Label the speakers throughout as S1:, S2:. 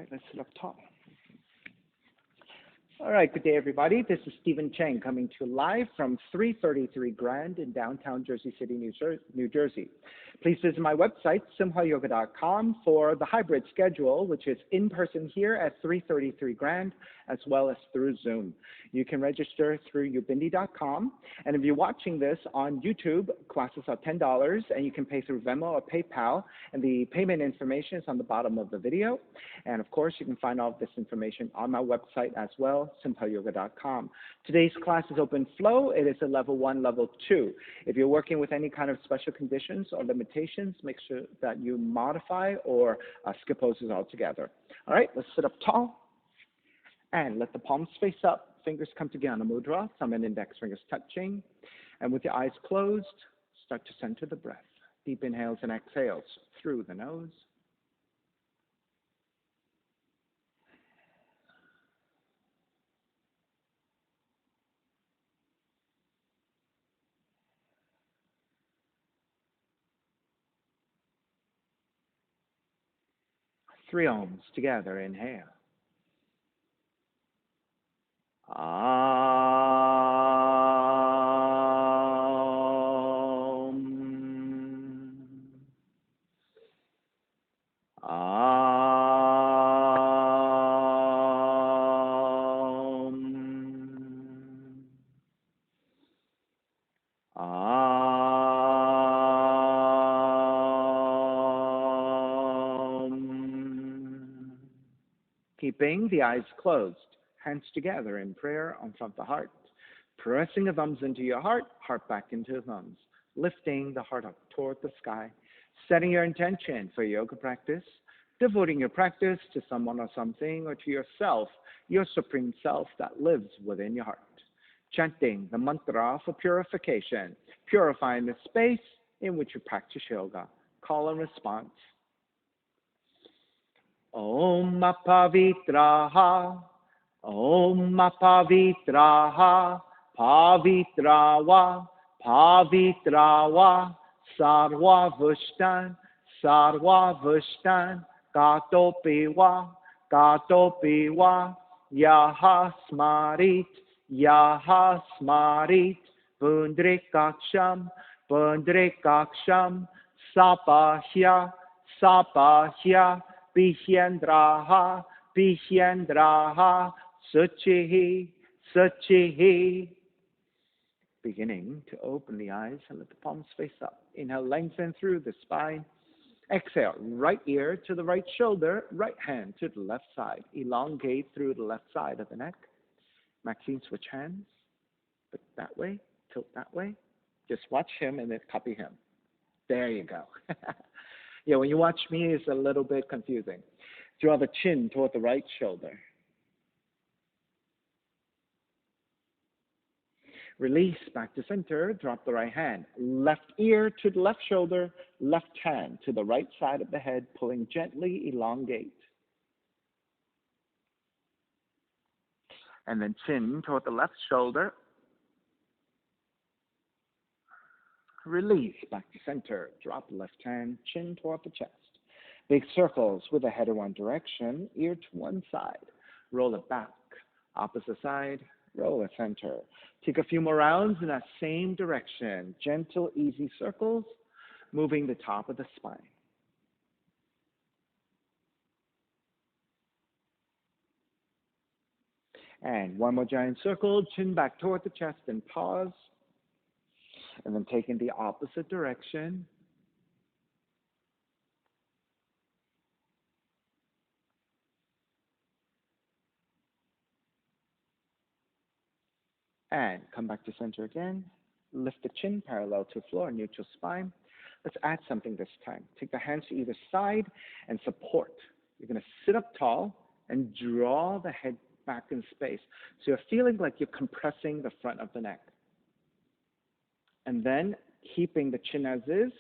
S1: right, let's sit up tall. All right, good day, everybody. This is Stephen Chang coming to you live from 333 Grand in downtown Jersey City, New Jersey. Please visit my website, simhayoga.com, for the hybrid schedule, which is in person here at 333 Grand, as well as through Zoom. You can register through ubindi.com, and if you're watching this on YouTube, classes are $10, and you can pay through Venmo or PayPal, and the payment information is on the bottom of the video. And of course, you can find all of this information on my website as well, simhayoga.com. Today's class is open flow. It is a level 1, level 2. If you're working with any kind of special conditions or limitations, make sure that you modify or skip poses altogether. All right, let's sit up tall and let the palms face up. Fingers come together, mudra, thumb and index fingers touching. And with your eyes closed, start to center the breath. Deep inhales and exhales through the nose. Three ohms together, inhale. Keeping the eyes closed, hands together in prayer on front of the heart, pressing the thumbs into your heart, heart back into the thumbs, lifting the heart up toward the sky, setting your intention for yoga practice, devoting your practice to someone or something or to yourself, your supreme self that lives within your heart. Chanting the mantra for purification, purifying the space in which you practice yoga. Call and response. Om Pavitraha, Om Pavitraha, Pavitrawa, Pavitrawa, Sarva Vushtan, Sarva Vushtan, Gatopiwa, Gatopiwa, Yaha Smarit, Yaha Smarit, Pundrikaksham, Pundrikaksham, Sapahya, Sapahya, Pihendraha, Pihendraha, Suchihi, Suchihi. Beginning to open the eyes and let the palms face up. Inhale, lengthen through the spine. Exhale, right ear to the right shoulder, right hand to the left side. Elongate through the left side of the neck. Maxine, switch hands. Look that way, tilt that way. Just watch him and then copy him. There you go. Yeah, when you watch me, it's a little bit confusing. Draw the chin toward the right shoulder. Release back to center, drop the right hand. Left ear to the left shoulder, left hand to the right side of the head, pulling gently, elongate. And then chin toward the left shoulder. Release back to center, drop the left hand, chin toward the chest. Big circles with the head in one direction, ear to one side. Roll it back, opposite side, roll it center. Take a few more rounds in that same direction. Gentle, easy circles, moving the top of the spine. And one more giant circle, chin back toward the chest and pause. And then take in the opposite direction. And come back to center again. Lift the chin parallel to floor, neutral spine. Let's add something this time. Take the hands to either side and support. You're going to sit up tall and draw the head back in space. So you're feeling like you're compressing the front of the neck. And then keeping the chin as is,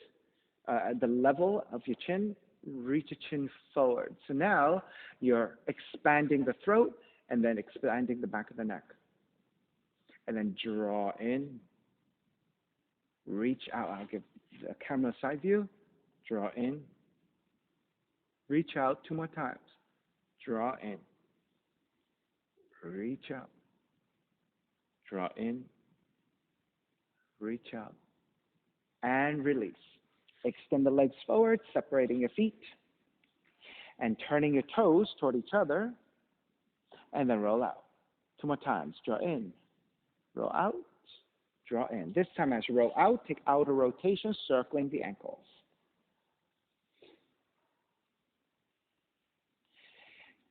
S1: at the level of your chin, reach your chin forward. So now you're expanding the throat and then expanding the back of the neck. And then draw in, reach out. I'll give the camera side view. Draw in, reach out 2 more times. Draw in. Reach up. Draw in. Reach up. And release. Extend the legs forward, separating your feet. And turning your toes toward each other. And then roll out. 2 more times. Draw in. Roll out. Draw in. This time as you roll out, take outer rotation, circling the ankles.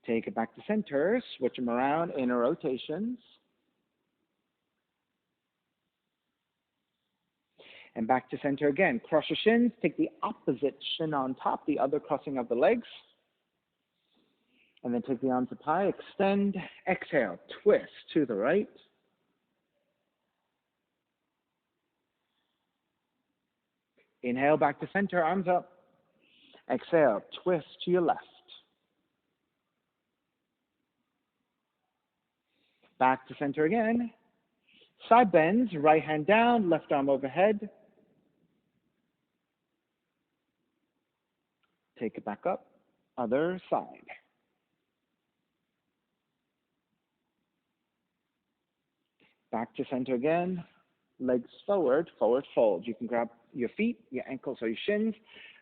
S1: Take it back to center. Switch them around, inner rotations. And back to center again. Cross your shins. Take the opposite shin on top, the other crossing of the legs. And then take the arms up high. Extend. Exhale. Twist to the right. Inhale back to center. Arms up. Exhale. Twist to your left. Back to center again. Side bends. Right hand down. Left arm overhead. Take it back up. Other side. Back to center again. Legs forward, forward fold. You can grab your feet, your ankles, or your shins.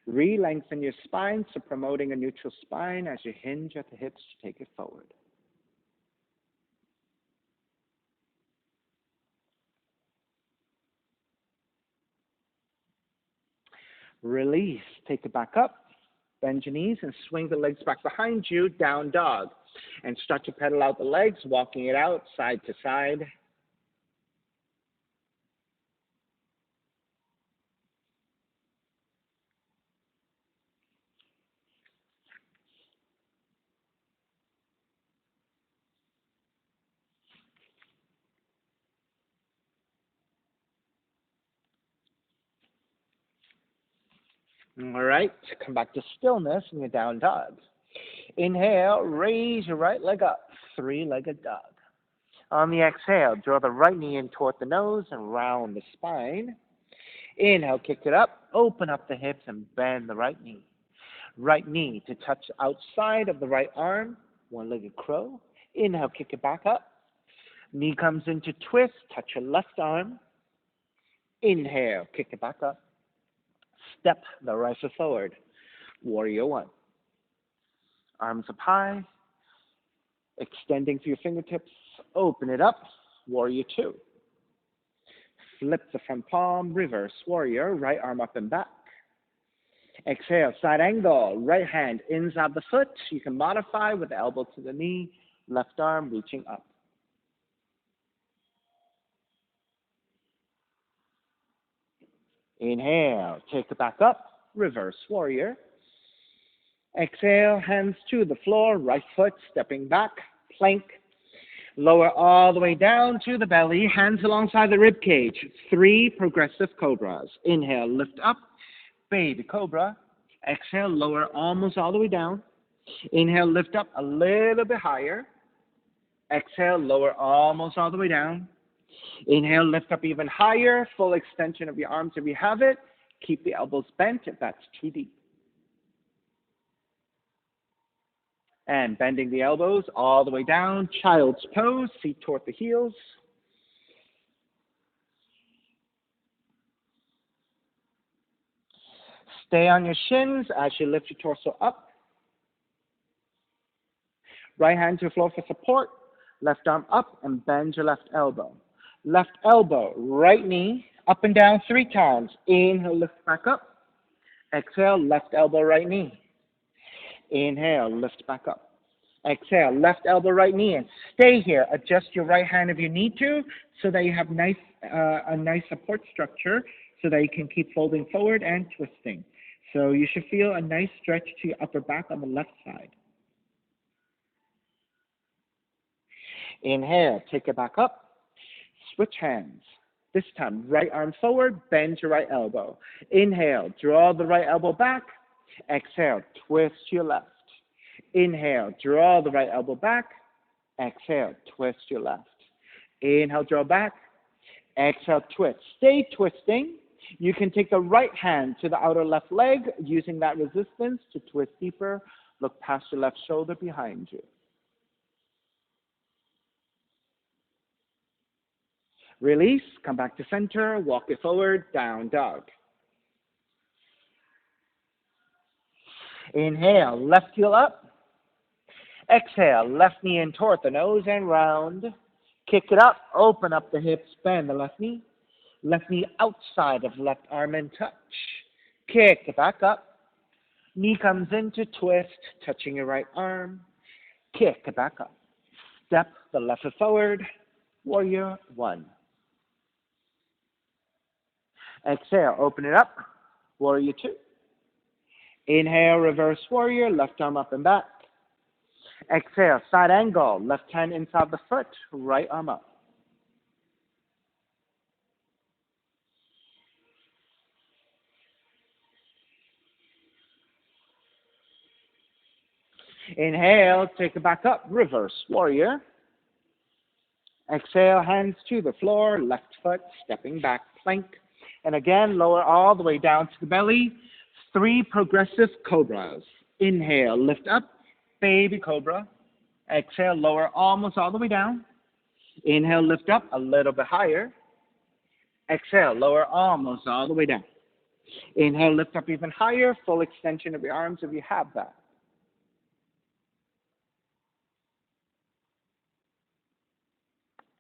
S1: Re-lengthen your spine, so promoting a neutral spine as you hinge at the hips to take it forward. Release. Take it back up. Bend your knees and swing the legs back behind you, down dog. And start to pedal out the legs, walking it out side to side. All right, come back to stillness in your down dog. Inhale, raise your right leg up, three-legged dog. On the exhale, draw the right knee in toward the nose and round the spine. Inhale, kick it up, open up the hips and bend the right knee. Right knee to touch outside of the right arm, one-legged crow. Inhale, kick it back up. Knee comes into twist, touch your left arm. Inhale, kick it back up. Step the right foot forward. Warrior one. Arms up high. Extending through your fingertips. Open it up. Warrior two. Flip the front palm. Reverse warrior. Right arm up and back. Exhale. Side angle. Right hand inside the foot. You can modify with the elbow to the knee. Left arm reaching up. Inhale, take it back up, reverse warrior. Exhale, hands to the floor, right foot stepping back, plank. Lower all the way down to the belly, hands alongside the rib cage. 3 progressive cobras. Inhale, lift up, baby cobra. Exhale, lower almost all the way down. Inhale, lift up a little bit higher. Exhale, lower almost all the way down. Inhale, lift up even higher, full extension of your arms if you have it. Keep the elbows bent if that's too deep. And bending the elbows all the way down, child's pose, feet toward the heels. Stay on your shins as you lift your torso up. Right hand to the floor for support. Left arm up and bend your left elbow. Left elbow, right knee, up and down 3 times. Inhale, lift back up. Exhale, left elbow, right knee. Inhale, lift back up. Exhale, left elbow, right knee, and stay here. Adjust your right hand if you need to, so that you have a nice support structure, so that you can keep folding forward and twisting. So you should feel a nice stretch to your upper back on the left side. Inhale, take it back up. Switch hands. This time, right arm forward, bend your right elbow. Inhale, draw the right elbow back. Exhale, twist your left. Inhale, draw the right elbow back. Exhale, twist your left. Inhale, draw back. Exhale, twist. Stay twisting. You can take the right hand to the outer left leg, using that resistance to twist deeper. Look past your left shoulder behind you. Release, come back to center, walk it forward, down dog. Inhale, left heel up. Exhale, left knee in toward the nose and round. Kick it up, open up the hips, bend the left knee. Left knee outside of left arm and touch. Kick it back up. Knee comes into twist, touching your right arm. Kick it back up. Step the left foot forward. Warrior one. Exhale, open it up. Warrior two. Inhale, reverse warrior, left arm up and back. Exhale, side angle, left hand inside the foot, right arm up. Inhale, take it back up, reverse warrior. Exhale, hands to the floor, left foot, stepping back, plank. And again, lower all the way down to the belly. 3 progressive cobras. Inhale, lift up, baby cobra. Exhale, lower almost all the way down. Inhale, lift up a little bit higher. Exhale, lower almost all the way down. Inhale, lift up even higher, full extension of your arms if you have that.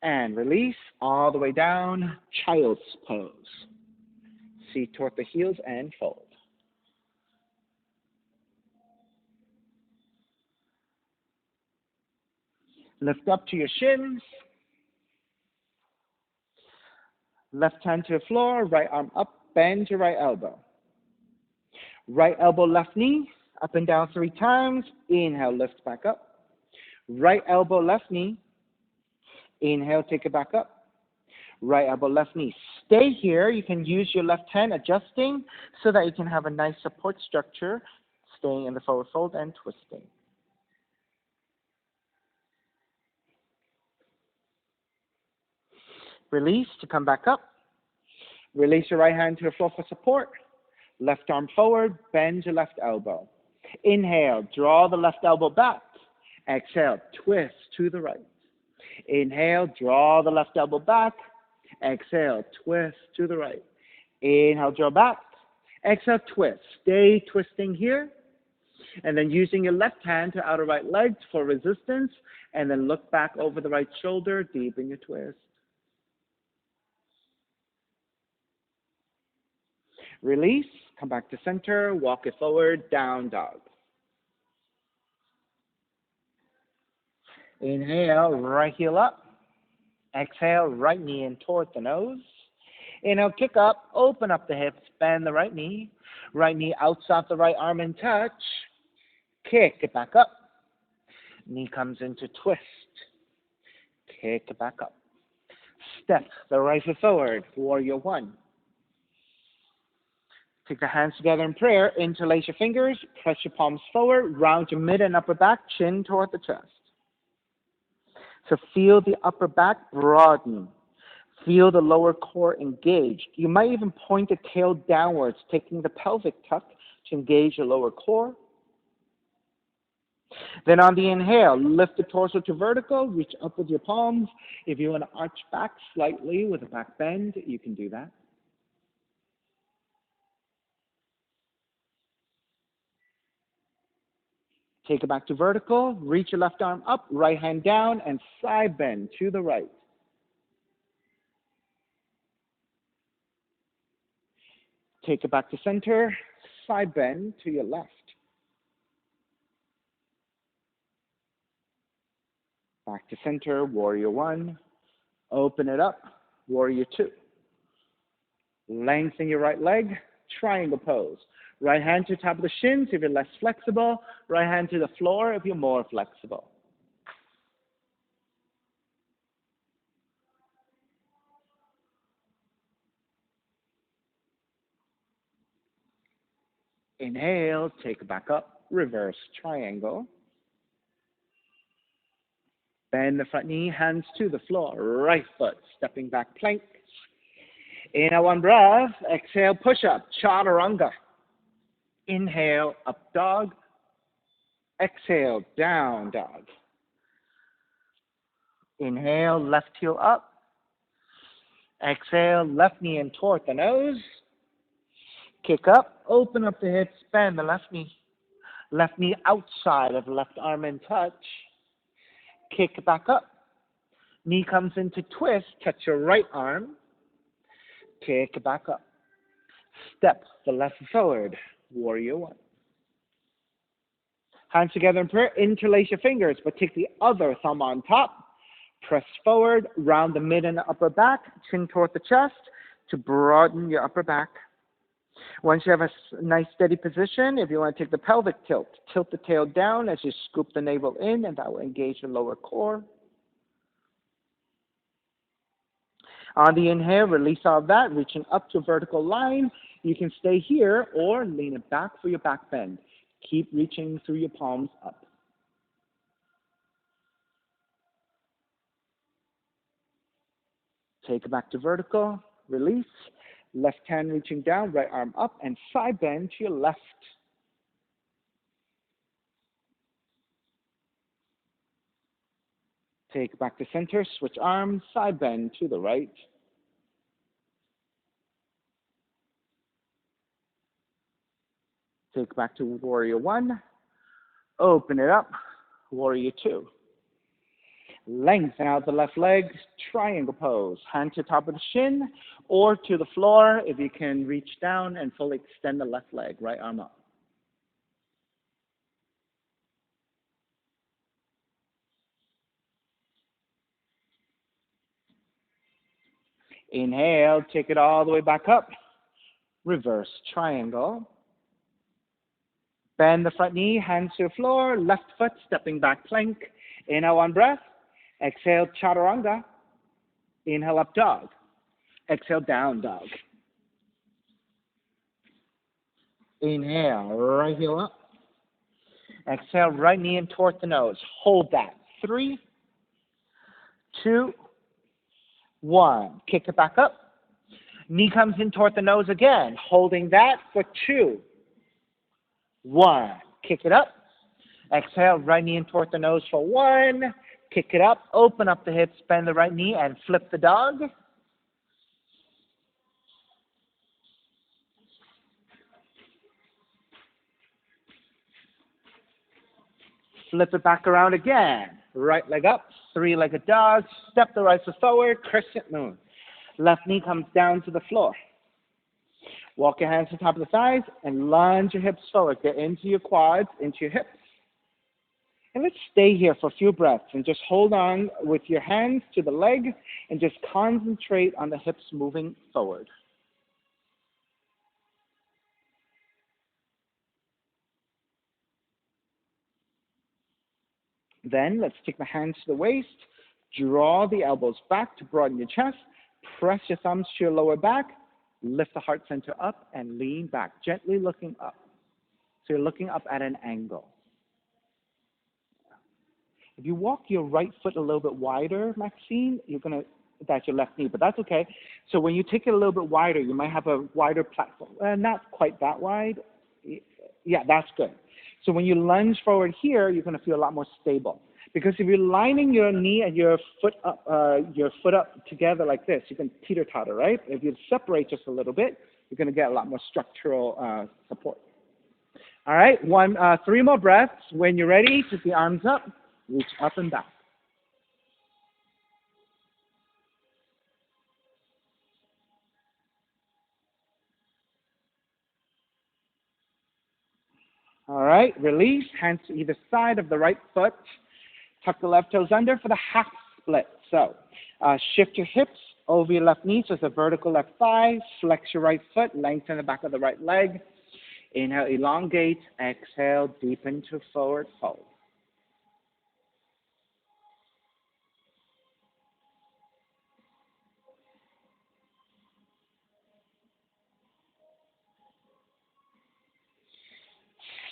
S1: And release all the way down, child's pose. Seat toward the heels and fold. Lift up to your shins. Left hand to the floor, right arm up, bend your right elbow. Right elbow, left knee, up and down 3 times. Inhale, lift back up. Right elbow, left knee. Inhale, take it back up. Right elbow, left knee. Stay here. You can use your left hand adjusting so that you can have a nice support structure, staying in the forward fold and twisting. Release to come back up. Release your right hand to the floor for support. Left arm forward, bend your left elbow. Inhale, draw the left elbow back. Exhale, twist to the right. Inhale, draw the left elbow back. Exhale, twist to the right. Inhale, draw back. Exhale, twist. Stay twisting here. And then using your left hand to outer right leg for resistance. And then look back over the right shoulder, deepen your twist. Release, come back to center, walk it forward, down dog. Inhale, right heel up. Exhale, right knee in toward the nose. Inhale, kick up, open up the hips, bend the right knee outside the right arm and touch. Kick it back up. Knee comes into twist. Kick it back up. Step the right foot forward, warrior one. Take the hands together in prayer, interlace your fingers, press your palms forward, round your mid and upper back, chin toward the chest. So feel the upper back broaden. Feel the lower core engaged. You might even point the tail downwards, taking the pelvic tuck to engage your lower core. Then on the inhale, lift the torso to vertical, reach up with your palms. If you want to arch back slightly with a back bend, you can do that. Take it back to vertical, reach your left arm up, right hand down, and side bend to the right. Take it back to center, side bend to your left. Back to center, warrior one. Open it up, warrior two. Lengthen your right leg, triangle pose. Right hand to the top of the shins if you're less flexible. Right hand to the floor if you're more flexible. Inhale, take it back up, reverse triangle. Bend the front knee, hands to the floor. Right foot, stepping back plank. Inhale, one breath. Exhale, push up, chaturanga. Inhale, up dog. Exhale, down dog. Inhale, left heel up. Exhale, left knee in toward the nose. Kick up, open up the hips, bend the left knee. Left knee outside of left arm in touch. Kick back up. Knee comes into twist, touch your right arm. Kick back up. Step the left forward, warrior one. Hands together in prayer, interlace your fingers, but take the other thumb on top. Press forward, round the mid and upper back, chin toward the chest to broaden your upper back. Once you have a nice steady position, if you want to take the pelvic tilt, tilt the tail down as you scoop the navel in, and that will engage the lower core. On the inhale, release all of that, reaching up to a vertical line. You can stay here or lean it back for your back bend. Keep reaching through your palms up. Take it back to vertical, release. Left hand reaching down, right arm up, and side bend to your left. Take back to center, switch arms, side bend to the right. Take back to warrior one. Open it up, warrior two. Lengthen out the left leg, triangle pose. Hand to top of the shin or to the floor if you can reach down and fully extend the left leg, right arm up. Inhale, take it all the way back up. Reverse triangle. Bend the front knee, hands to the floor, left foot stepping back plank. Inhale, one breath. Exhale, chaturanga. Inhale, up dog. Exhale, down dog. Inhale, right heel up. Exhale, right knee in toward the nose. Hold that. 3, 2, 1. Kick it back up. Knee comes in toward the nose again. Holding that for 2, 1. Kick it up. Exhale, right knee in toward the nose for 1. Kick it up. Open up the hips, bend the right knee, and flip the dog. Flip it back around again. Right leg up, three-legged dog. Step the right foot forward, crescent moon. Left knee comes down to the floor. Walk your hands to the top of the thighs and lunge your hips forward. Get into your quads, into your hips. And let's stay here for a few breaths and just hold on with your hands to the leg and just concentrate on the hips moving forward. Then let's take the hands to the waist, draw the elbows back to broaden your chest, press your thumbs to your lower back, lift the heart center up and lean back, gently looking up. So you're looking up at an angle. If you walk your right foot a little bit wider, Maxine, that's your left knee, but that's okay. So when you take it a little bit wider, you might have a wider platform. Not quite that wide. Yeah, that's good. So when you lunge forward here, you're going to feel a lot more stable. Because if you're lining your knee and your foot up together like this, you can teeter-totter, right? If you separate just a little bit, you're going to get a lot more structural support. All right, 3 more breaths. When you're ready, take the arms up, reach up and back. All right, release, hands to either side of the right foot. Tuck the left toes under for the half split. So shift your hips over your left knee, so it's a vertical left thigh. Flex your right foot, lengthen the back of the right leg. Inhale, elongate. Exhale, deepen to forward fold.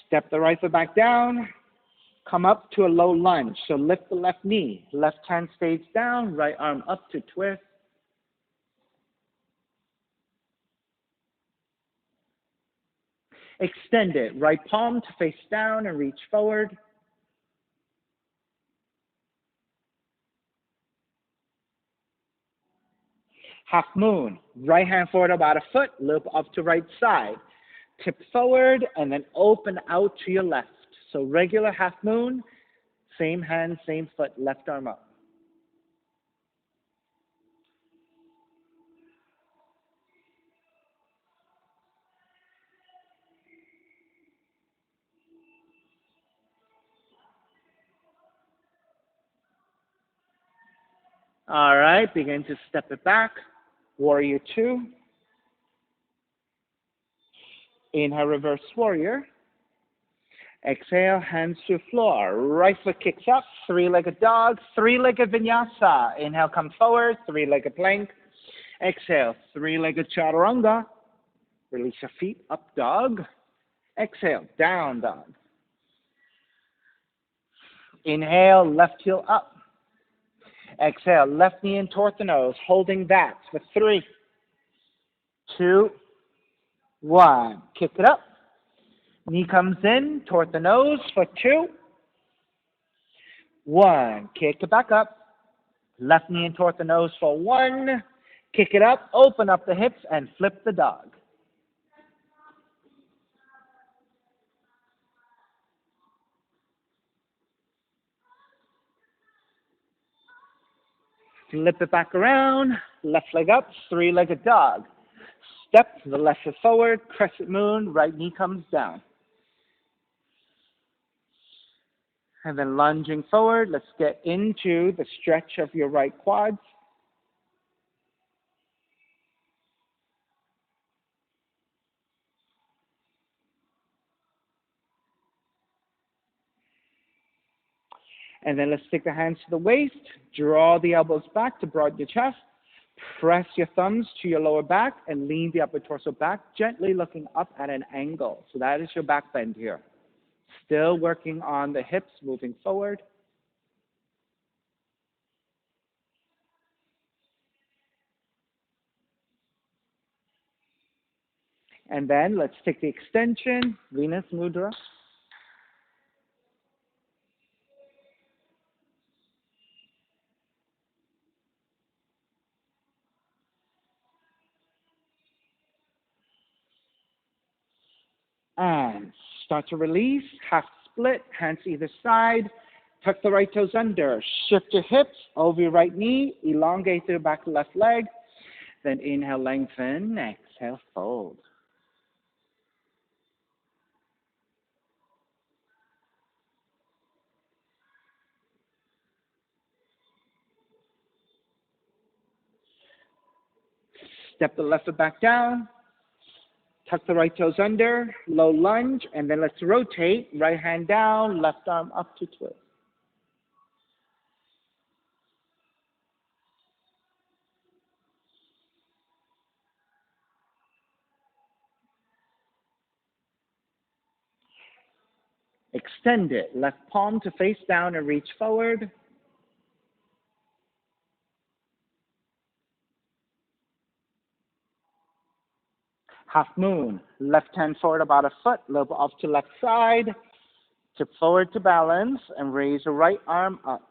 S1: Step the right foot back down. Come up to a low lunge. So lift the left knee. Left hand stays down. Right arm up to twist. Extend it. Right palm to face down and reach forward. Half moon, right hand forward about a foot, loop up to right side. Tip forward and then open out to your left. So regular half moon, same hand, same foot, left arm up. All right, begin to step it back. Warrior two. Inhale, reverse warrior. Exhale, hands to floor. Right foot kicks up, three-legged dog, three-legged vinyasa. Inhale, come forward, three-legged plank. Exhale, three-legged chaturanga. Release your feet, up dog. Exhale, down dog. Inhale, left heel up. Exhale, left knee in toward the nose, holding that for 3, 2, 1. Kick it up. Knee comes in toward the nose for 2, 1. Kick it back up. Left knee in toward the nose for 1. Kick it up, open up the hips, and flip the dog. Flip it back around, left leg up, three-legged dog. Step the left foot forward, crescent moon, right knee comes down. And then lunging forward, let's get into the stretch of your right quads. And then let's take the hands to the waist, draw the elbows back to broaden your chest, press your thumbs to your lower back, and lean the upper torso back, gently looking up at an angle. So that is your back bend here. Still working on the hips, moving forward. And then let's take the extension, Venus Mudra. And start to release, half split, hands either side. Tuck the right toes under. Shift your hips over your right knee. Elongate the back left leg. Then inhale, lengthen. Exhale, fold. Step the left foot back down. Tuck the right toes under. Low lunge. And then let's rotate. Right hand down. Left arm up to twist. Extend it. Left palm to face down and reach forward. Half moon. Left hand forward about a foot. Lobe off to left side. Tip forward to balance and raise the right arm up.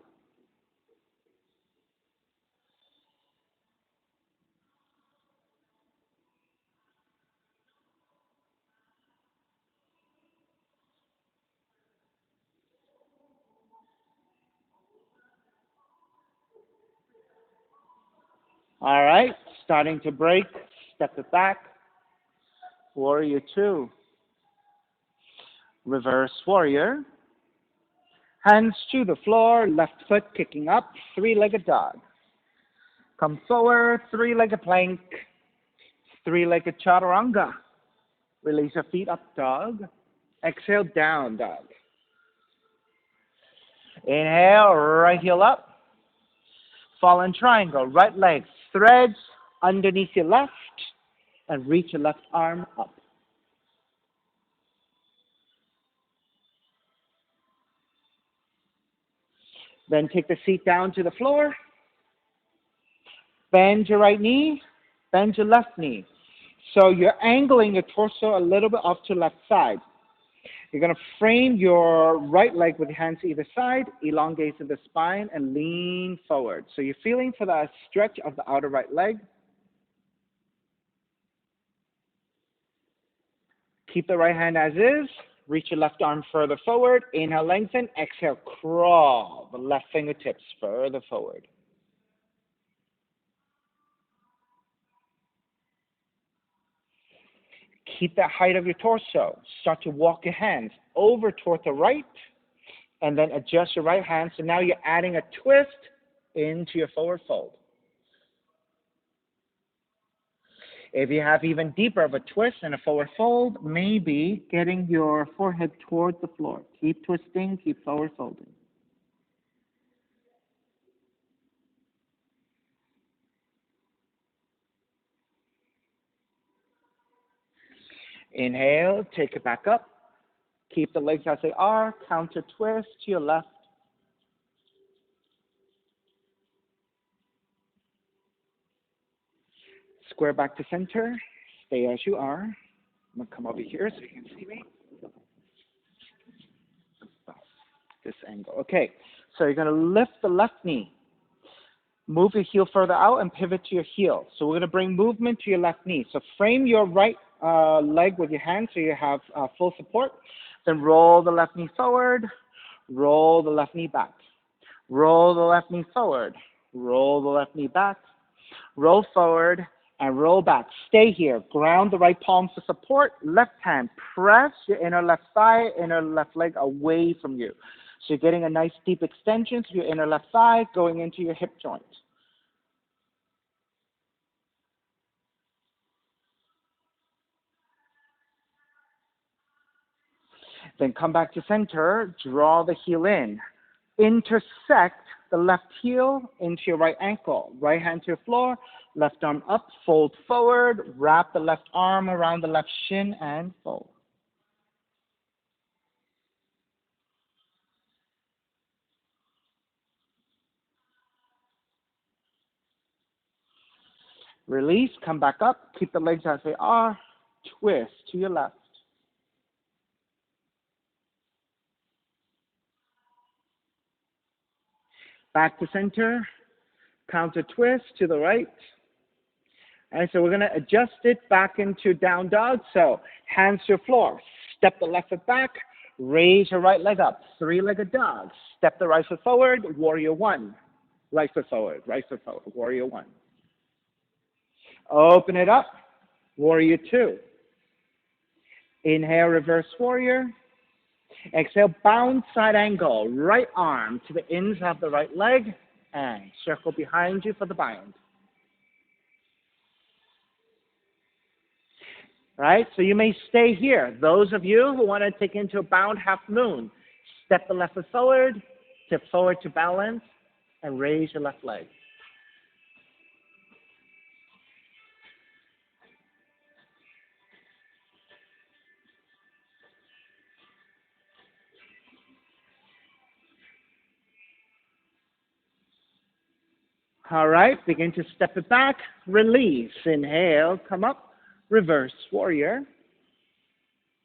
S1: All right, starting to break, step it back. Warrior two. Reverse warrior. Hands to the floor, left foot kicking up, three-legged dog. Come forward, three-legged plank, three-legged chaturanga. Release your feet up, dog. Exhale, down, dog. Inhale, right heel up. Fallen triangle, right leg threads underneath your left and reach your left arm up. Then take the seat down to the floor. Bend your right knee, bend your left knee. So you're angling your torso a little bit off to left side. You're going to frame your right leg with your hands either side, elongate the spine, and lean forward. So you're feeling for that stretch of the outer right leg. Keep the right hand as is. Reach your left arm further forward. Inhale, lengthen. Exhale, crawl the left fingertips further forward. Keep that height of your torso. Start to walk your hands over toward the right, and then adjust your right hand. So now you're adding a twist into your forward fold. If you have even deeper of a twist and a forward fold, maybe getting your forehead towards the floor. Keep twisting, keep forward folding. Inhale, take it back up. Keep the legs as they are. Counter twist to your left. Square back to center. Stay as you are. I'm going to come over here so you can see me. This angle. Okay, so you're going to lift the left knee. Move your heel further out and pivot to your heel. So we're going to bring movement to your left knee. So frame your right leg with your hand so you have full support. Then roll the left knee forward. Roll the left knee back. Roll the left knee forward. Roll the left knee back. Roll forward and roll back. Stay here. Ground the right palm for support. Left hand. Press your inner left thigh, inner left leg away from you. So you're getting a nice deep extension to your inner left thigh going into your hip joint. Then come back to center, draw the heel in. Intersect the left heel into your right ankle. Right hand to your floor, left arm up, fold forward, wrap the left arm around the left shin and fold. Release, come back up, keep the legs as they are, twist to your left. Back to center, counter twist to the right. And so we're going to adjust it back into down dog. So hands to your floor, step the left foot back, raise your right leg up, three-legged dog. Step the right foot forward, warrior one. Right foot forward, warrior one. Open it up, warrior two. Inhale, reverse warrior. Exhale, bound side angle, right arm to the ins of the right leg, and circle behind you for the bind. Right, so you may stay here. Those of you who want to take into a bound half moon, step the left foot forward, tip forward to balance, and raise your left leg. All right, begin to step it back, release. Inhale, come up, reverse warrior.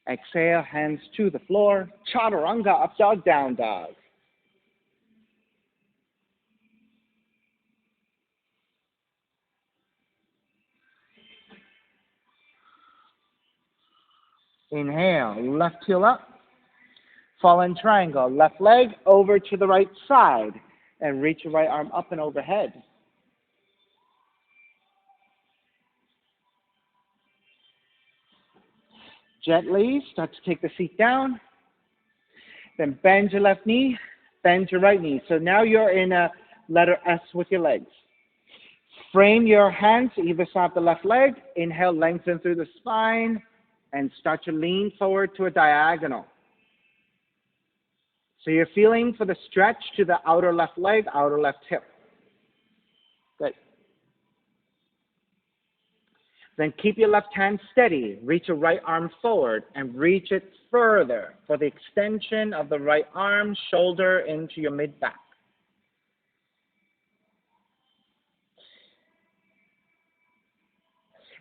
S1: Exhale, hands to the floor, chaturanga, up dog, down dog. Inhale, left heel up, fallen triangle, left leg over to the right side, and reach your right arm up and overhead. Gently start to take the seat down. Then bend your left knee, bend your right knee. So now you're in a letter S with your legs. Frame your hands either side of the left leg. Inhale, lengthen through the spine, and start to lean forward to a diagonal. So you're feeling for the stretch to the outer left leg, outer left hip. Good. Then keep your left hand steady. Reach your right arm forward and reach it further for the extension of the right arm, shoulder into your mid-back.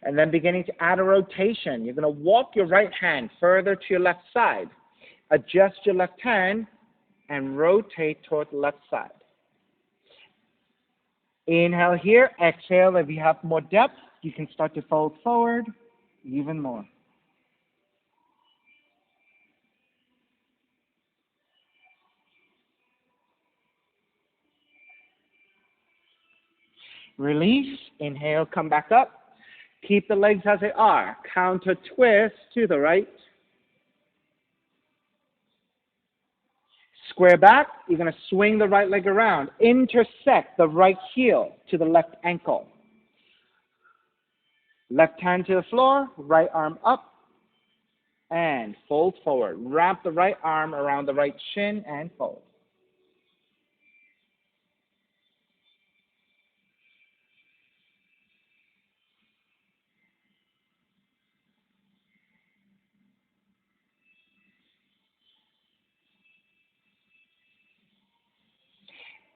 S1: And then beginning to add a rotation. You're going to walk your right hand further to your left side. Adjust your left hand and rotate toward the left side. Inhale here. Exhale. If you have more depth, you can start to fold forward even more. Release. Inhale, come back up. Keep the legs as they are. Counter twist to the right. Square back. You're going to swing the right leg around. Intersect the right heel to the left ankle. Left hand to the floor. Right arm up. And fold forward. Wrap the right arm around the right shin and fold.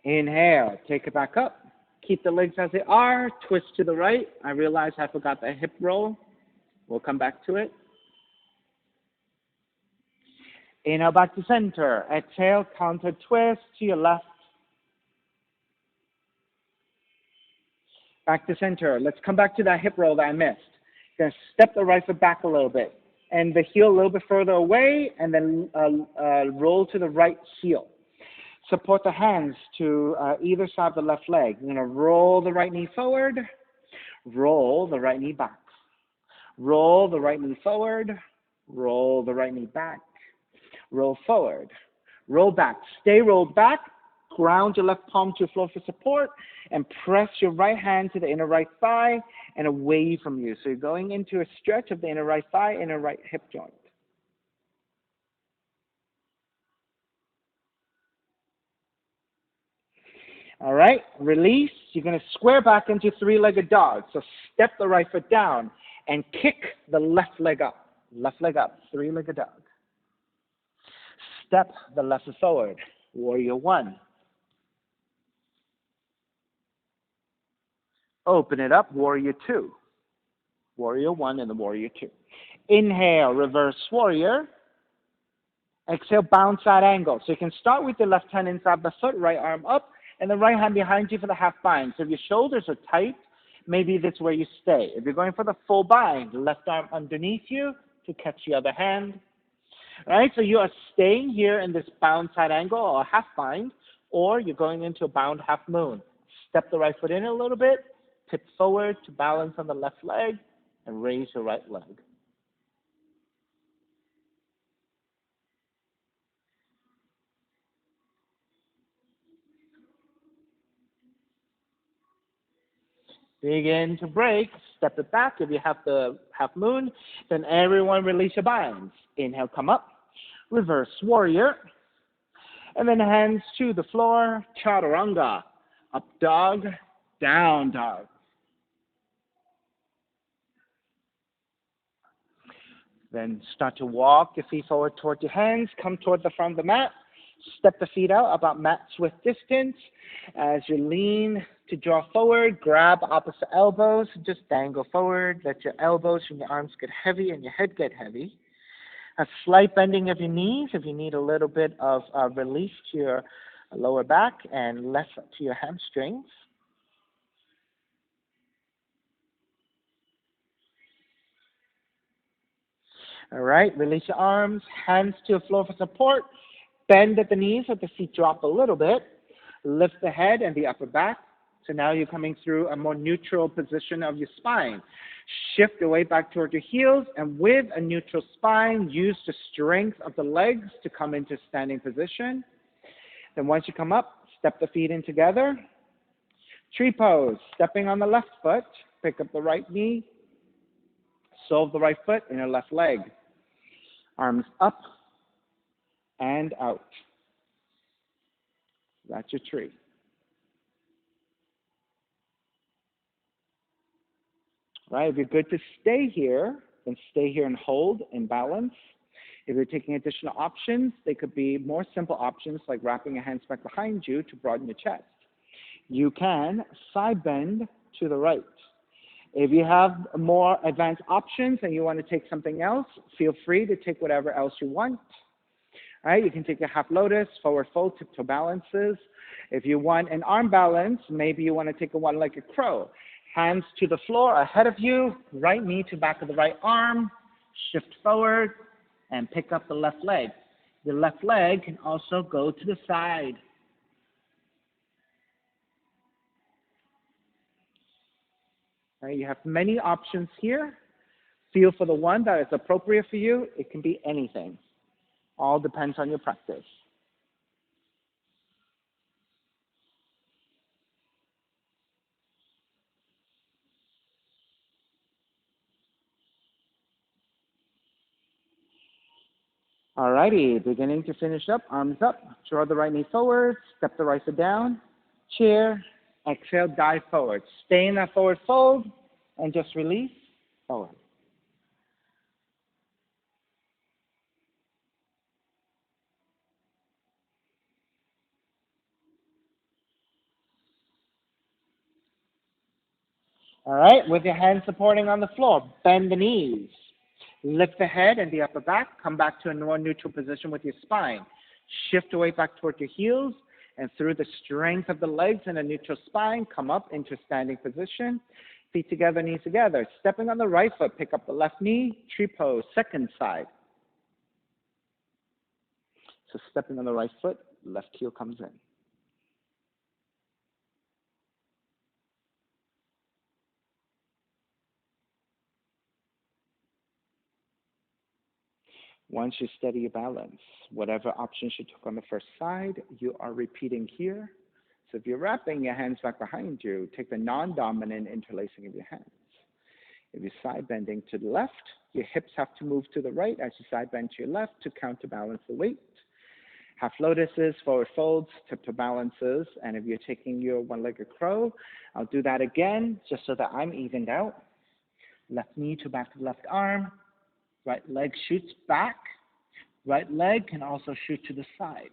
S1: Inhale, take it back up. Keep the legs as they are. Twist to the right. I realize I forgot the hip roll. We'll come back to it. Inhale, back to center. Exhale, counter twist to your left. Back to center. Let's come back to that hip roll that I missed. You're going to step the right foot back a little bit. And the heel a little bit further away, and then roll to the right heel. Support the hands to either side of the left leg. You're going to roll the right knee forward, roll the right knee back. Roll the right knee forward, roll the right knee back. Roll forward, roll back. Stay rolled back. Ground your left palm to the floor for support, and press your right hand to the inner right thigh and away from you. So you're going into a stretch of the inner right thigh, inner right hip joint. All right, release. You're going to square back into three-legged dog. So step the right foot down and kick the left leg up. Left leg up, three-legged dog. Step the left foot forward, warrior one. Open it up, warrior two. Warrior one and the warrior two. Inhale, reverse warrior. Exhale, bounce side angle. So you can start with the left hand inside the foot, right arm up, and the right hand behind you for the half bind. So if your shoulders are tight, maybe that's where you stay. If you're going for the full bind, left arm underneath you to catch the other hand. All right, so you are staying here in this bound side angle or half bind, or you're going into a bound half moon. Step the right foot in a little bit, tip forward to balance on the left leg, and raise your right leg. Begin to break. Step it back. If you have the half moon, then everyone release your binds. Inhale, come up. Reverse warrior. And then hands to the floor. Chaturanga. Up dog, down dog. Then start to walk your feet forward toward your hands. Come toward the front of the mat. Step the feet out about mat's width distance. As you lean to draw forward, grab opposite elbows. Just dangle forward. Let your elbows and your arms get heavy and your head get heavy. A slight bending of your knees if you need a little bit of relief to your lower back and less to your hamstrings. All right, release your arms, hands to the floor for support. Bend at the knees, let the feet drop a little bit. Lift the head and the upper back. So now you're coming through a more neutral position of your spine. Shift your weight back toward your heels, and with a neutral spine, use the strength of the legs to come into standing position. Then once you come up, step the feet in together. Tree pose, stepping on the left foot, pick up the right knee, sole of the right foot, inner left leg. Arms up and out. That's your tree. Right, if you're good to stay here, then stay here and hold in balance. If you're taking additional options, they could be more simple options like wrapping your hands back behind you to broaden your chest. You can side bend to the right. If you have more advanced options and you want to take something else, feel free to take whatever else you want. All right, you can take a half lotus, forward fold, tiptoe balances. If you want an arm balance, maybe you want to take a one-legged crow. Hands to the floor ahead of you, right knee to back of the right arm, shift forward, and pick up the left leg. The left leg can also go to the side. Right? You have many options here. Feel for the one that is appropriate for you. It can be anything. All depends on your practice. Alrighty, beginning to finish up, arms up, draw the right knee forward, step the right foot down, chair, exhale, dive forward. Stay in that forward fold, and just release, forward. All right, with your hands supporting on the floor, bend the knees. Lift the head and the upper back. Come back to a more neutral position with your spine. Shift the weight back toward your heels, and through the strength of the legs and a neutral spine, come up into standing position. Feet together, knees together. Stepping on the right foot, pick up the left knee, tree pose, second side. So stepping on the right foot, left heel comes in. Once you steady your balance, whatever options you took on the first side, you are repeating here. So if you're wrapping your hands back behind you, take the non-dominant interlacing of your hands. If you're side bending to the left, your hips have to move to the right as you side bend to your left to counterbalance the weight. Half lotuses, forward folds, tip to balances, and if you're taking your one-legged crow, I'll do that again just so that I'm evened out. Left knee to back of the left arm, right leg shoots back, right leg can also shoot to the side.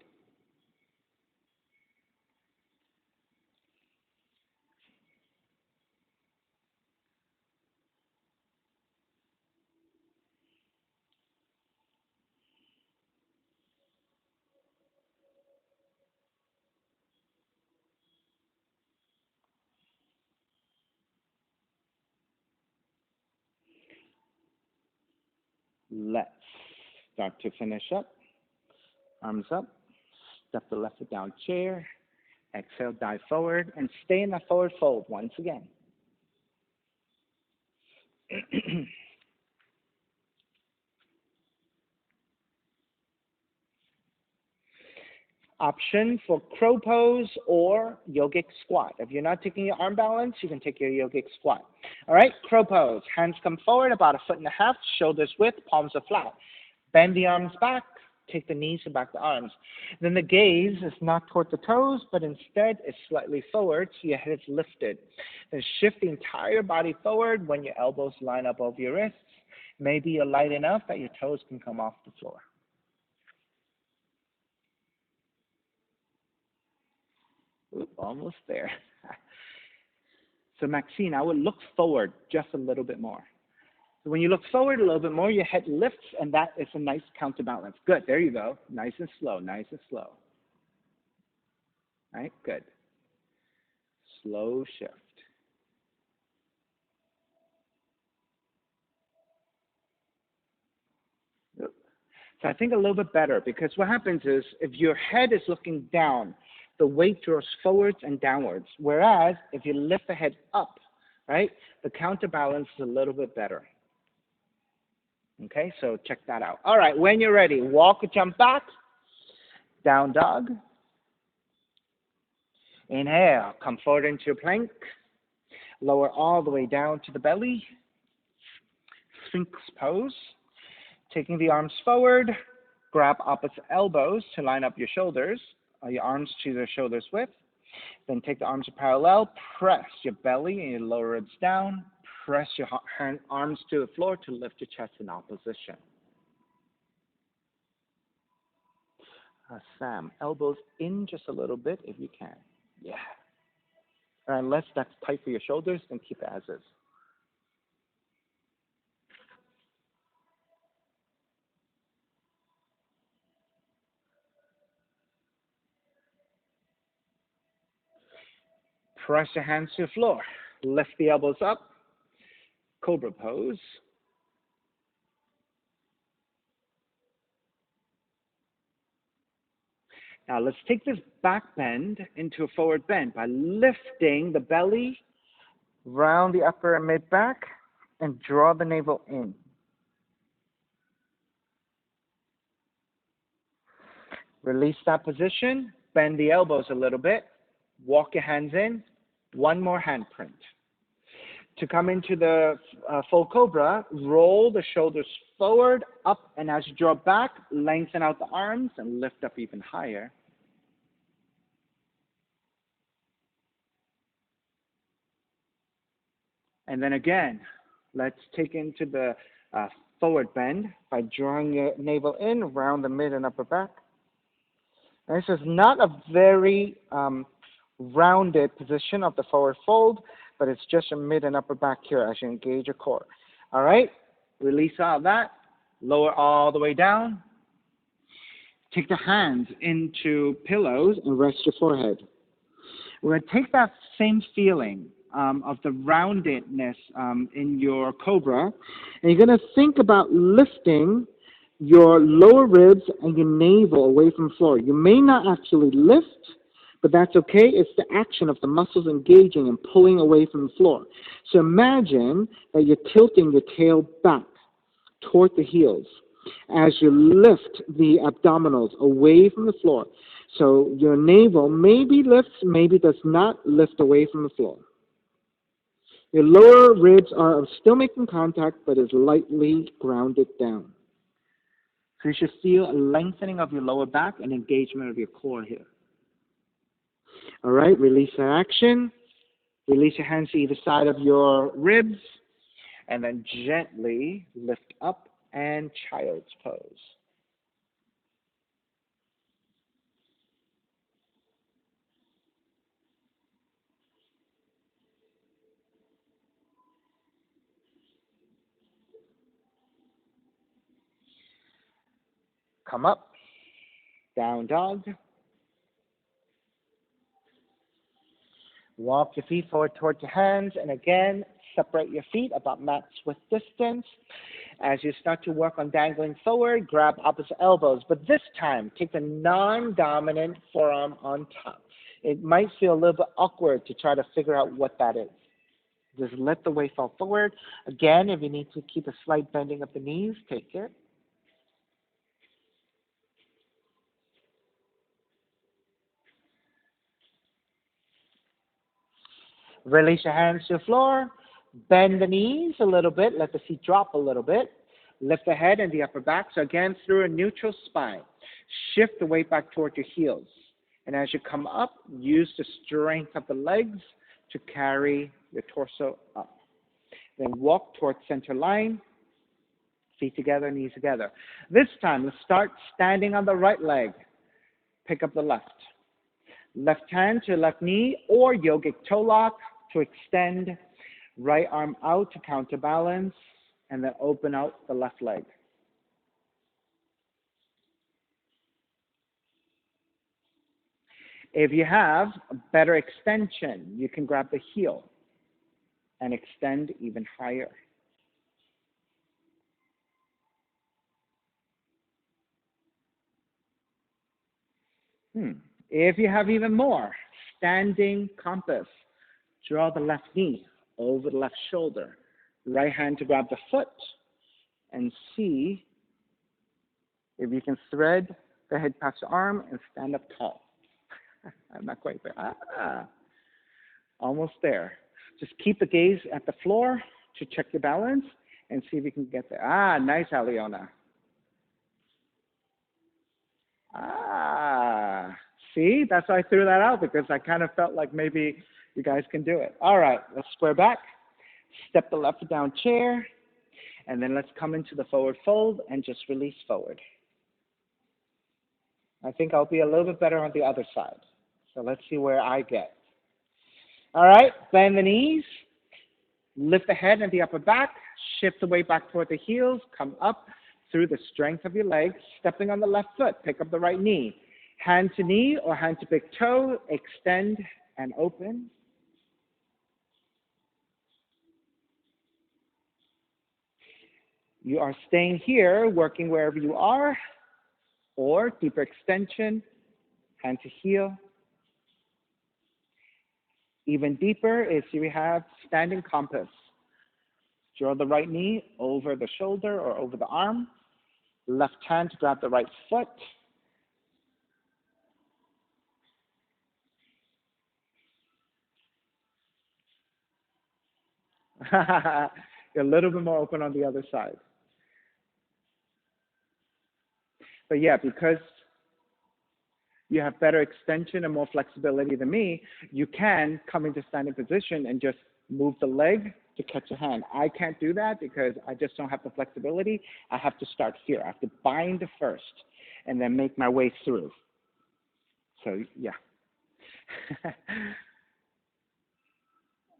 S1: Let's start to finish up. Arms up, step the left foot down, chair, exhale, dive forward, and stay in that forward fold once again. Option for crow pose or yogic squat. If you're not taking your arm balance, you can take your yogic squat. All right, crow pose. Hands come forward about 1.5 feet, shoulders width, palms are flat. Bend the arms back, take the knees and back the arms. Then the gaze is not toward the toes, but instead is slightly forward, so your head is lifted. Then shift the entire body forward when your elbows line up over your wrists. Maybe you're light enough that your toes can come off the floor. Oop, almost there. So Maxine, I would look forward just a little bit more. So when you look forward a little bit more, your head lifts, and that is a nice counterbalance. Good, there you go. Nice and slow, nice and slow. All right, good. Slow shift. So I think a little bit better, because what happens is if your head is looking down, the weight draws forwards and downwards. Whereas if you lift the head up, right, the counterbalance is a little bit better. Okay, so check that out. All right, when you're ready, walk or jump back, down dog. Inhale, come forward into your plank. Lower all the way down to the belly. Sphinx pose. Taking the arms forward, grab opposite elbows to line up your shoulders, or your arms to their shoulders width. Then take the arms parallel, press your belly and your lower ribs down. Press your arms to the floor to lift your chest in opposition. Sam, elbows in just a little bit if you can. Yeah. Unless that's tight for your shoulders, then keep it as is. Press your hands to the floor. Lift the elbows up. Cobra pose. Now let's take this back bend into a forward bend by lifting the belly Round the upper and mid back and draw the navel in. Release that position, bend the elbows a little bit, walk your hands in, one more hand print. To come into the full cobra, roll the shoulders forward, up, and as you draw back, lengthen out the arms and lift up even higher. And then again, let's take into the forward bend by drawing your navel in, round the mid and upper back. And this is not a very rounded position of the forward fold, but it's just your mid and upper back here as you engage your core. All right, release out of that, lower all the way down. Take the hands into pillows and rest your forehead. We're going to take that same feeling of the roundedness in your cobra, and you're going to think about lifting your lower ribs and your navel away from the floor. You may not actually lift, but that's okay. It's the action of the muscles engaging and pulling away from the floor. So imagine that you're tilting your tail back toward the heels as you lift the abdominals away from the floor. So your navel maybe lifts, maybe does not lift away from the floor. Your lower ribs are still making contact, but is lightly grounded down. So you should feel a lengthening of your lower back and engagement of your core here. All right, release that action. Release your hands to either side of your ribs, and then gently lift up and child's pose. Come up, down dog. Walk your feet forward towards your hands, and again, separate your feet about mat width distance. As you start to work on dangling forward, grab opposite elbows, but this time, take the non-dominant forearm on top. It might feel a little bit awkward to try to figure out what that is. Just let the weight fall forward. Again, if you need to keep a slight bending of the knees, take it. Release your hands to the floor. Bend the knees a little bit. Let the feet drop a little bit. Lift the head and the upper back. So again, through a neutral spine. Shift the weight back toward your heels. And as you come up, use the strength of the legs to carry your torso up. Then walk towards center line. Feet together, knees together. This time, let's start standing on the right leg. Pick up the left. Left hand to left knee or yogic toe lock to extend. Right arm out to counterbalance, and then open out the left leg. If you have a better extension, you can grab the heel and extend even higher. If you have even more, standing compass. Draw the left knee over the left shoulder. Right hand to grab the foot and see if you can thread the head past the arm and stand up tall. I'm not quite there. Almost there. Just keep the gaze at the floor to check your balance and see if you can get there. Nice, Aliona. See, that's why I threw that out, because I kind of felt like maybe you guys can do it. All right, let's square back. Step the left foot down chair, and then let's come into the forward fold and just release forward. I think I'll be a little bit better on the other side. So let's see where I get. All right, bend the knees, lift the head and the upper back, shift the weight back toward the heels, come up through the strength of your legs, stepping on the left foot, pick up the right knee. Hand to knee or hand to big toe, extend and open. You are staying here, working wherever you are, or deeper extension, hand to heel. Even deeper is here we have standing compass. Draw the right knee over the shoulder or over the arm. Left hand to grab the right foot. You're a little bit more open on the other side. But yeah, because you have better extension and more flexibility than me, you can come into standing position and just move the leg to catch a hand. I can't do that because I just don't have the flexibility. I have to start here. I have to bind first and then make my way through. So yeah.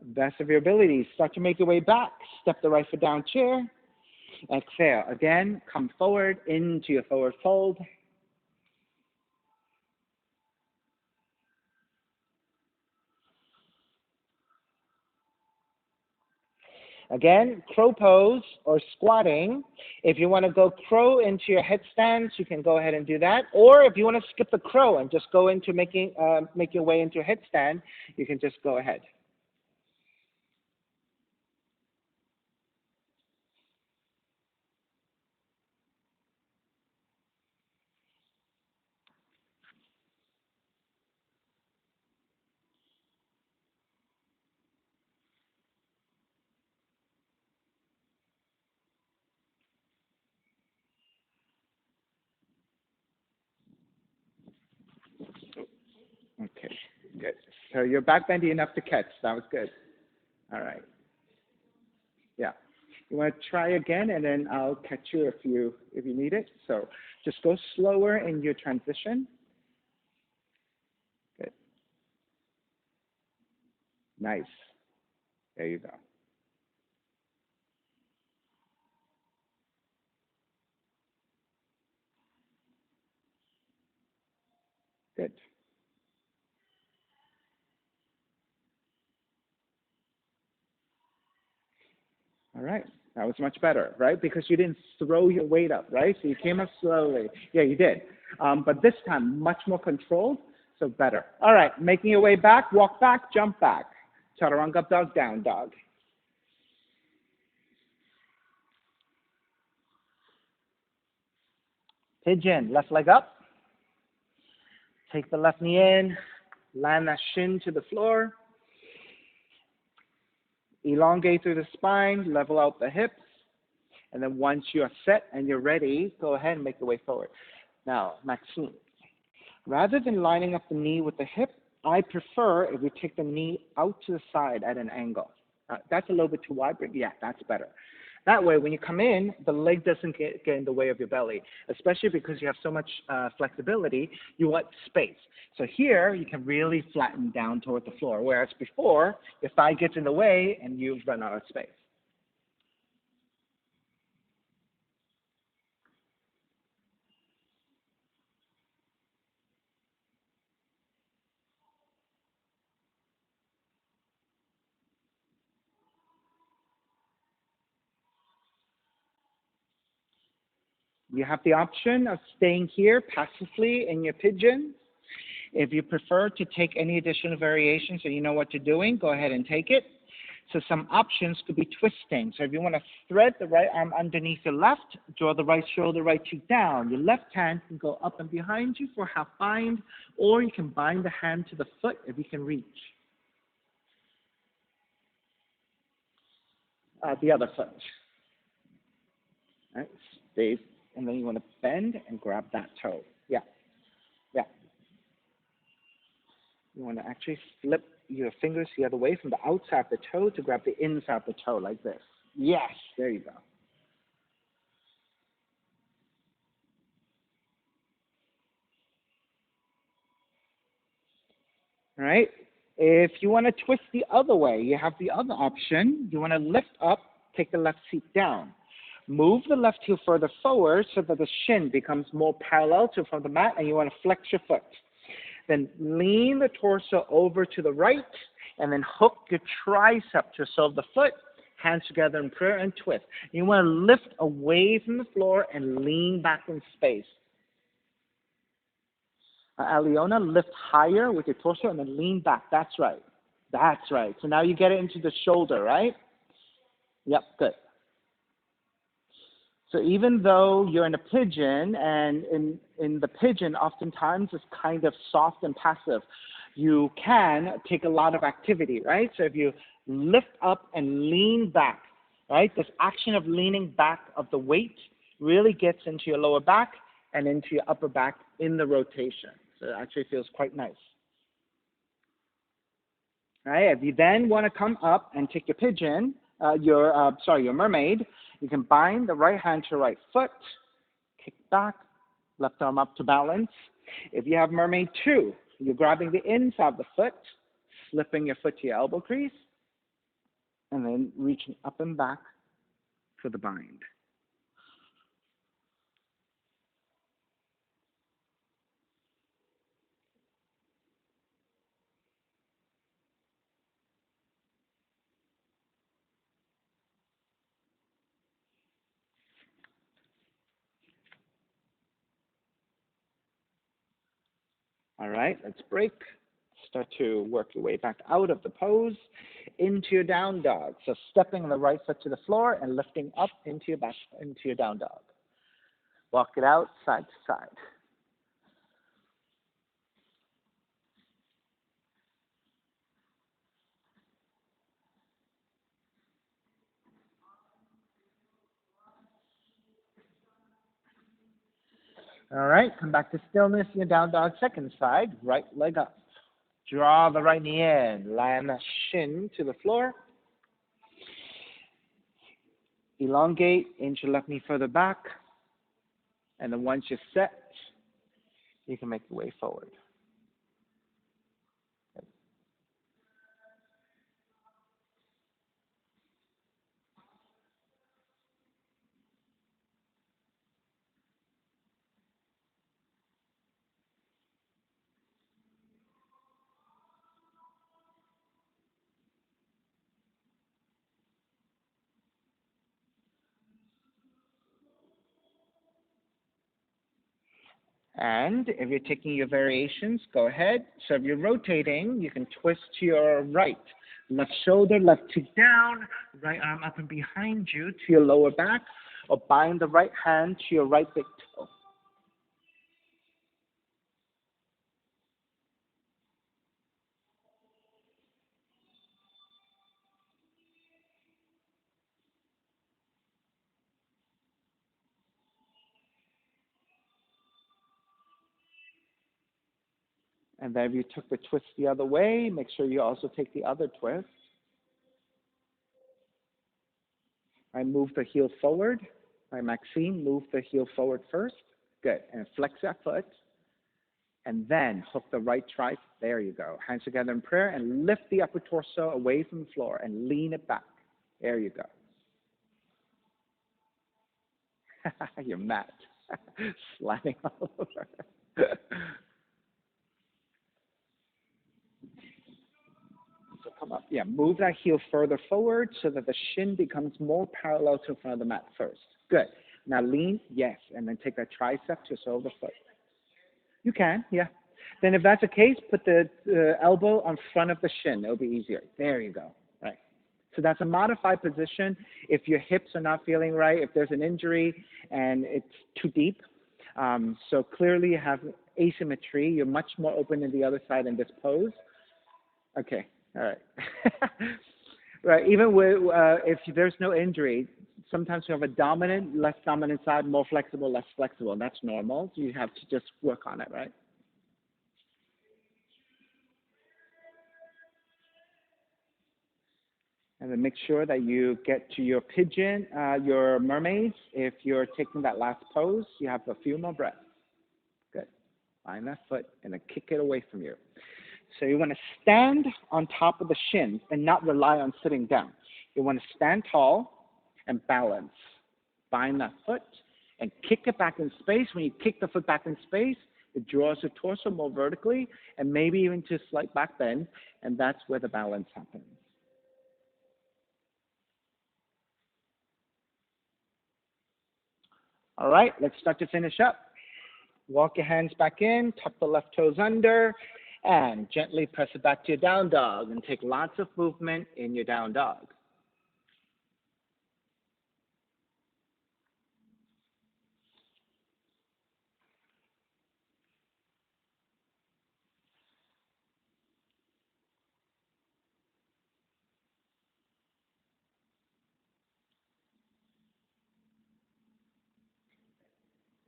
S1: Best of your abilities. Start to make your way back. Step the right foot down, chair. Exhale. Again, come forward into your forward fold. Again, crow pose or squatting. If you want to go crow into your headstands, you can go ahead and do that. Or if you want to skip the crow and just go into make your way into a headstand, you can just go ahead. Okay, good. So you're back bendy enough to catch. That was good. All right. Yeah. You want to try again, and then I'll catch you if you need it. So just go slower in your transition. Good. Nice. There you go. Good. All right. That was much better, right? Because you didn't throw your weight up, right? So you came up slowly. Yeah, you did. But this time, much more controlled, so better. All right. Making your way back, walk back, jump back. Chaturanga up dog, down dog. Pigeon, left leg up. Take the left knee in. Land that shin to the floor. Elongate through the spine, level out the hips. And then once you're set and you're ready, go ahead and make your way forward. Now, Maxine, rather than lining up the knee with the hip, I prefer if we take the knee out to the side at an angle. That's a little bit too wide, but yeah, that's better. That way, when you come in, the leg doesn't get in the way of your belly, especially because you have so much flexibility, you want space. So here, you can really flatten down toward the floor, whereas before, your thigh gets in the way and you've run out of space. You have the option of staying here passively in your pigeon. If you prefer to take any additional variations so you know what you're doing, go ahead and take it. So some options could be twisting. So if you want to thread the right arm underneath your left, draw the right shoulder, right cheek down. Your left hand can go up and behind you for half bind, or you can bind the hand to the foot if you can reach. The other foot. All right, stay. And then you want to bend and grab that toe. Yeah, yeah. You want to actually flip your fingers the other way from the outside of the toe to grab the inside of the toe like this. Yes, there you go. All right. If you want to twist the other way, you have the other option. You want to lift up, take the left seat down. Move the left heel further forward so that the shin becomes more parallel to from the mat, and you want to flex your foot. Then lean the torso over to the right, and then hook your tricep to the sole of the foot, hands together in prayer, and twist. You want to lift away from the floor and lean back in space. Aliona, lift higher with your torso and then lean back. That's right. That's right. So now you get it into the shoulder, right? Yep, good. So even though you're in a pigeon, and in the pigeon, oftentimes it's kind of soft and passive, you can take a lot of activity, right? So if you lift up and lean back, right? This action of leaning back of the weight really gets into your lower back and into your upper back in the rotation. So it actually feels quite nice. All right, if you then want to come up and take your pigeon, your mermaid, you can bind the right hand to your right foot, kick back, left arm up to balance. If you have mermaid 2, you're grabbing the inside of the foot, slipping your foot to your elbow crease, and then reaching up and back for the bind. All right, let's break. Start to work your way back out of the pose into your down dog. So stepping the right foot to the floor and lifting up into your down dog. Walk it out side to side. All right, come back to stillness in your down dog, second side, right leg up. Draw the right knee in, land the shin to the floor. Elongate, inch your left knee further back. And then once you're set, you can make your way forward. And if you're taking your variations, go ahead. So if you're rotating, you can twist to your right. Left shoulder, left cheek down, right arm up and behind you to your lower back, or bind the right hand to your right big toe. And then if you took the twist the other way, make sure you also take the other twist. I move the heel forward. Right, Maxine, move the heel forward first. Good. And flex that foot. And then hook the right tricep. There you go. Hands together in prayer and lift the upper torso away from the floor and lean it back. There you go. You're mad. Sliding all over. So come up. Yeah, move that heel further forward so that the shin becomes more parallel to the front of the mat first. Good. Now lean, yes, and then take that tricep to sole the foot. You can, yeah. Then if that's the case, put the elbow on front of the shin. It'll be easier. There you go. Right. So that's a modified position. If your hips are not feeling right, if there's an injury and it's too deep, so clearly you have asymmetry. You're much more open in the other side in this pose. Okay. All right. Right. Even with if there's no injury, sometimes you have a dominant, less dominant side, more flexible, less flexible. That's normal. So you have to just work on it, right? And then make sure that you get to your pigeon, your mermaids. If you're taking that last pose, you have a few more breaths. Good. Find that foot and then kick it away from you. So you want to stand on top of the shins and not rely on sitting down. You want to stand tall and balance. Bind that foot and kick it back in space. When you kick the foot back in space, it draws the torso more vertically and maybe even to a slight back bend, and that's where the balance happens. All right, let's start to finish up. Walk your hands back in, tuck the left toes under, And gently press it back to your down dog and take lots of movement in your down dog.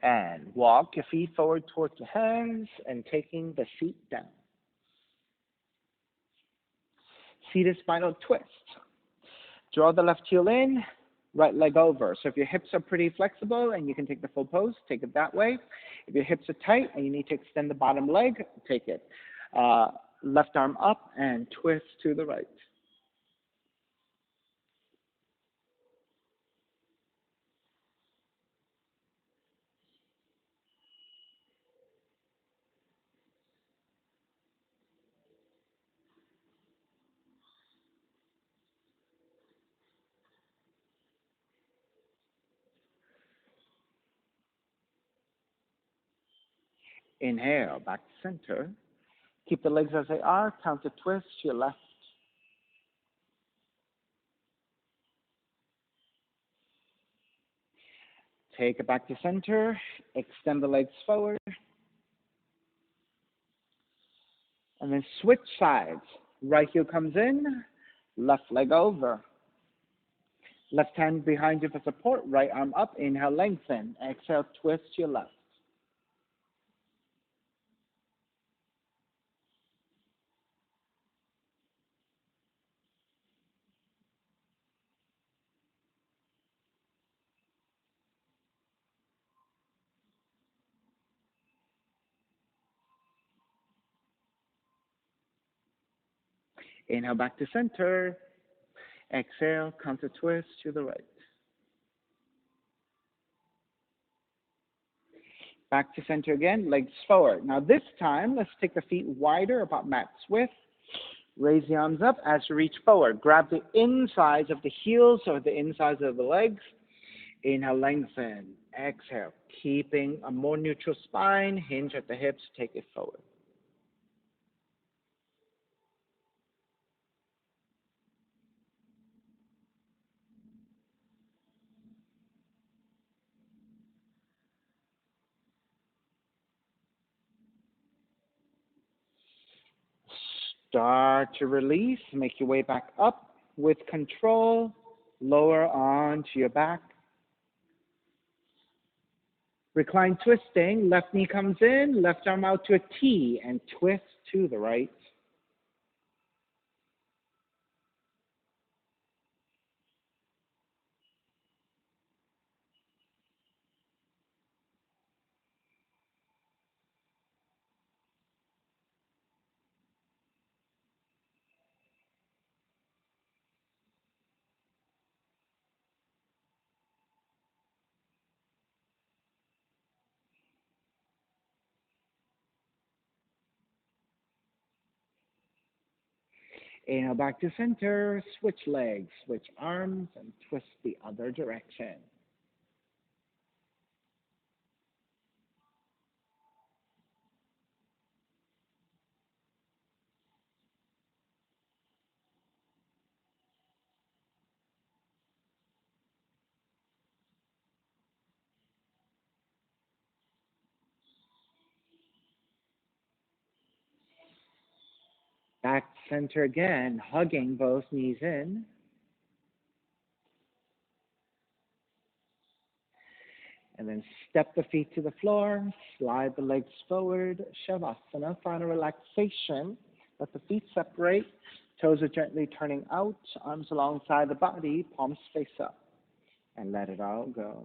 S1: And walk your feet forward towards your hands and taking the feet down. Seated spinal twist. Draw the left heel in, right leg over. So if your hips are pretty flexible and you can take the full pose, take it that way. If your hips are tight and you need to extend the bottom leg, take it. Left arm up and twist to the right. Inhale, back to center. Keep the legs as they are. Counter twist to your left. Take it back to center. Extend the legs forward. And then switch sides. Right heel comes in. Left leg over. Left hand behind you for support. Right arm up. Inhale, lengthen. Exhale, twist to your left. Inhale, back to center. Exhale, counter twist to the right. Back to center again, legs forward. Now this time, let's take the feet wider, about mat's width. Raise the arms up as you reach forward. Grab the insides of the heels or the insides of the legs. Inhale, lengthen. Exhale, keeping a more neutral spine. Hinge at the hips, take it forward. Start to release. Make your way back up with control. Lower onto your back. Recline twisting. Left knee comes in. Left arm out to a T and twist to the right. Inhale back to center, switch legs, switch arms, and twist the other direction. Back to center again, hugging both knees in. And then step the feet to the floor, slide the legs forward, Shavasana, final relaxation. Let the feet separate, toes are gently turning out, arms alongside the body, palms face up, and let it all go.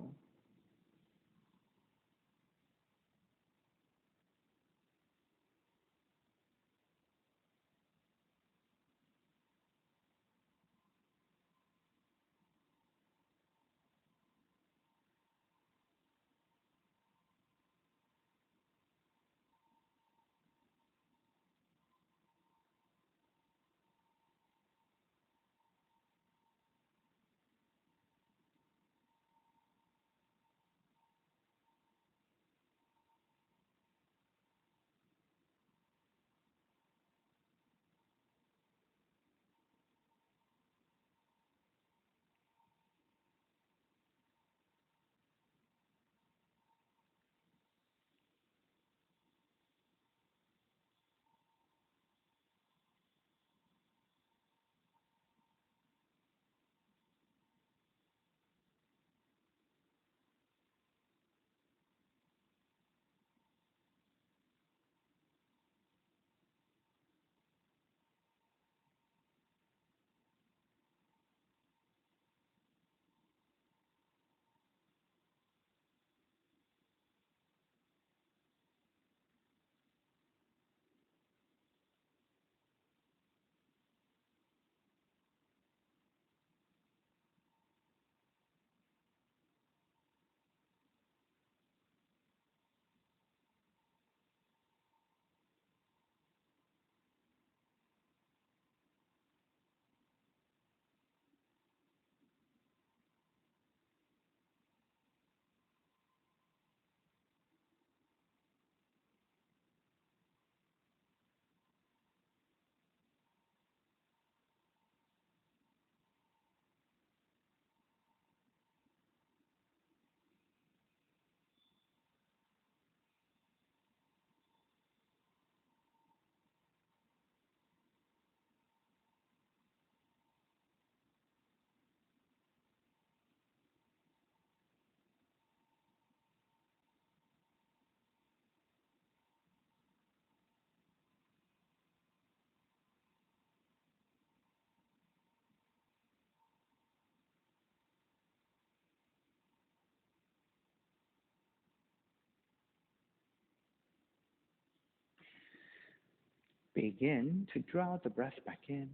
S1: Begin to draw the breath back in,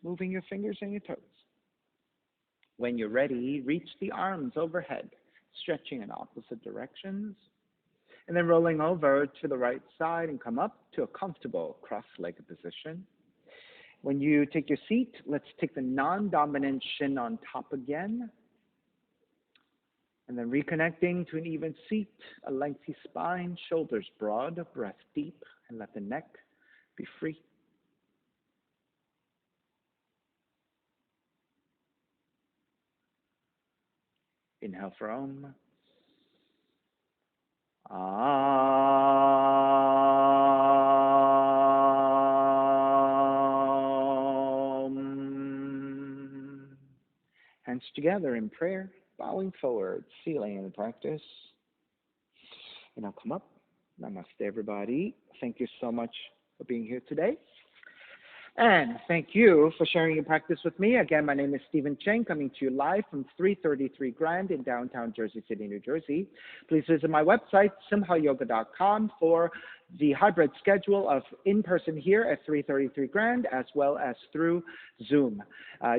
S1: moving your fingers and your toes. When you're ready, reach the arms overhead, stretching in opposite directions, and then rolling over to the right side and come up to a comfortable cross-legged position. When you take your seat, let's take the non-dominant shin on top again, and then reconnecting to an even seat, a lengthy spine, shoulders broad, breath deep, and let the neck be free. Inhale for Om. Om. Hands together in prayer, bowing forward, sealing the practice. And I'll come up. Namaste, everybody. Thank you so much for being here today. And thank you for sharing your practice with me. Again, my name is Stephen Cheng, coming to you live from 333 Grand in downtown Jersey City, New Jersey. Please visit my website, simhayoga.com, for the hybrid schedule of in-person here at 333 Grand, as well as through Zoom.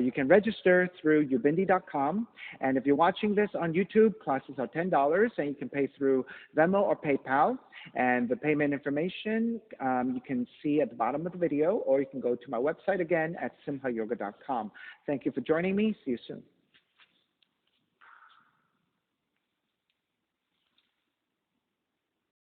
S1: You can register through ubindi.com. And if you're watching this on YouTube, classes are $10, and you can pay through Venmo or PayPal. And the payment information you can see at the bottom of the video, or you can go to my website again at simhayoga.com. Thank you for joining me. See you soon.